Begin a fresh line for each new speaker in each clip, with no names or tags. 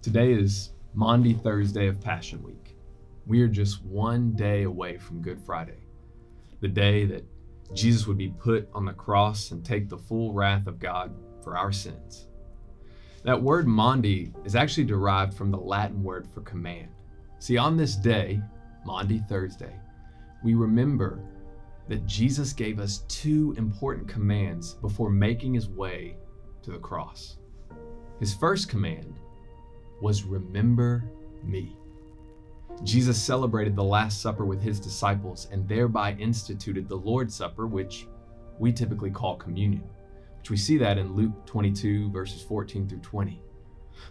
Today is Maundy Thursday of Passion Week. We are just one day away from Good Friday, the day that Jesus would be put on the cross and take the full wrath of God for our sins. That word Maundy is actually derived from the Latin word for command. See, on this day, Maundy Thursday, we remember that Jesus gave us two important commands before making his way to the cross. His first command was remember me. Jesus celebrated the Last Supper with his disciples and thereby instituted the Lord's Supper, which we typically call communion, which we see that in Luke 22 verses 14 through 20.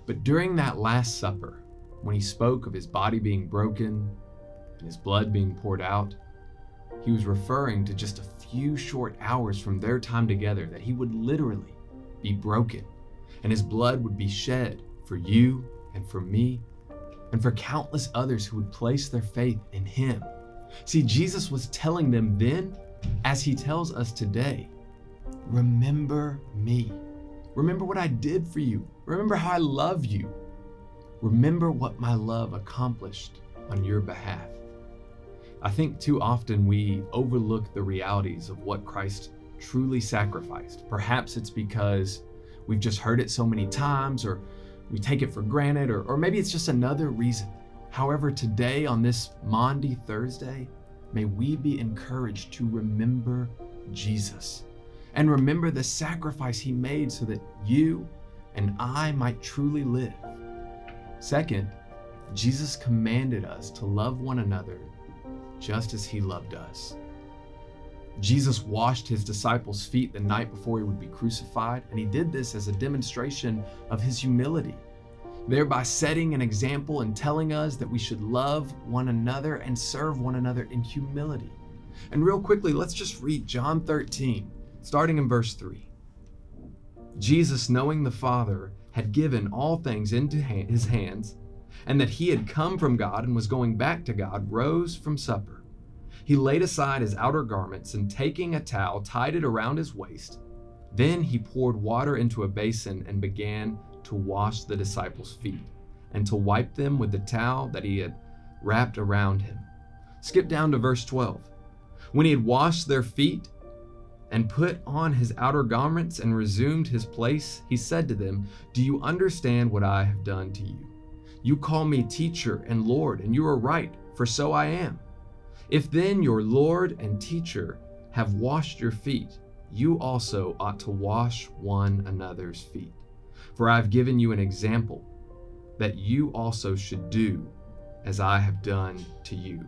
But during that Last Supper, when he spoke of his body being broken and his blood being poured out, he was referring to just a few short hours from their time together, that he would literally be broken and his blood would be shed for you and for me and for countless others who would place their faith in him. See, Jesus was telling them then, as he tells us today, remember me. Remember what I did for you. Remember how I love you. Remember what my love accomplished on your behalf. I think too often we overlook the realities of what Christ truly sacrificed. Perhaps it's because we've just heard it so many times, or we take it for granted, or maybe it's just another reason. However, today on this Maundy Thursday, may we be encouraged to remember Jesus and remember the sacrifice he made so that you and I might truly live. Second, Jesus commanded us to love one another just as he loved us. Jesus washed his disciples' feet the night before he would be crucified, and he did this as a demonstration of his humility, thereby setting an example and telling us that we should love one another and serve one another in humility. And real quickly, let's just read John 13, starting in verse 3. Jesus, knowing the Father had given all things into his hands, and that he had come from God and was going back to God, rose from supper. He laid aside his outer garments and taking a towel, tied it around his waist. Then he poured water into a basin and began to wash the disciples' feet and to wipe them with the towel that he had wrapped around him. Skip down to verse 12. When he had washed their feet and put on his outer garments and resumed his place, he said to them, "Do you understand what I have done to you? You call me teacher and Lord, and you are right, for so I am. If then your Lord and teacher have washed your feet, you also ought to wash one another's feet. For I have given you an example that you also should do as I have done to you.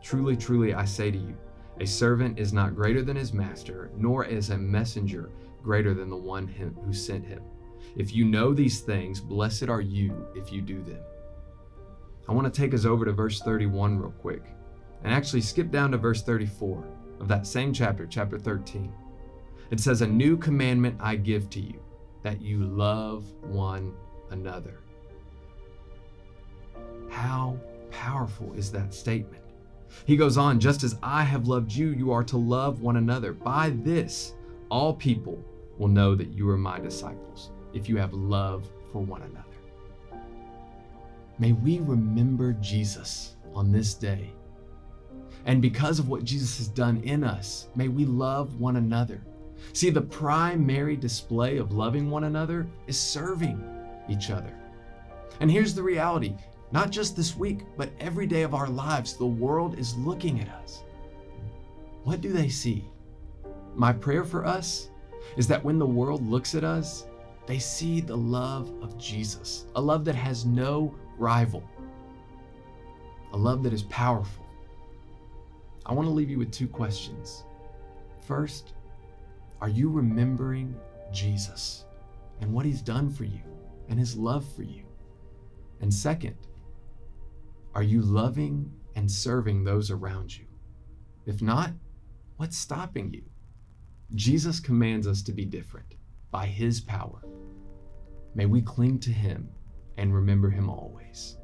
Truly, truly, I say to you, a servant is not greater than his master, nor is a messenger greater than the one who sent him. If you know these things, blessed are you if you do them." I want to take us over to verse 31 real quick, and actually skip down to verse 34 of that same chapter, chapter 13. It says, "A new commandment I give to you, that you love one another." How powerful is that statement? He goes on, "Just as I have loved you, you are to love one another. By this, all people will know that you are my disciples, if you have love for one another." May we remember Jesus on this day. And because of what Jesus has done in us, may we love one another. See, the primary display of loving one another is serving each other. And here's the reality, not just this week, but every day of our lives, the world is looking at us. What do they see? My prayer for us is that when the world looks at us, they see the love of Jesus, a love that has no rival, a love that is powerful. I want to leave you with two questions. First, are you remembering Jesus and what he's done for you and his love for you? And second, are you loving and serving those around you? If not, what's stopping you? Jesus commands us to be different by his power. May we cling to him and remember him always.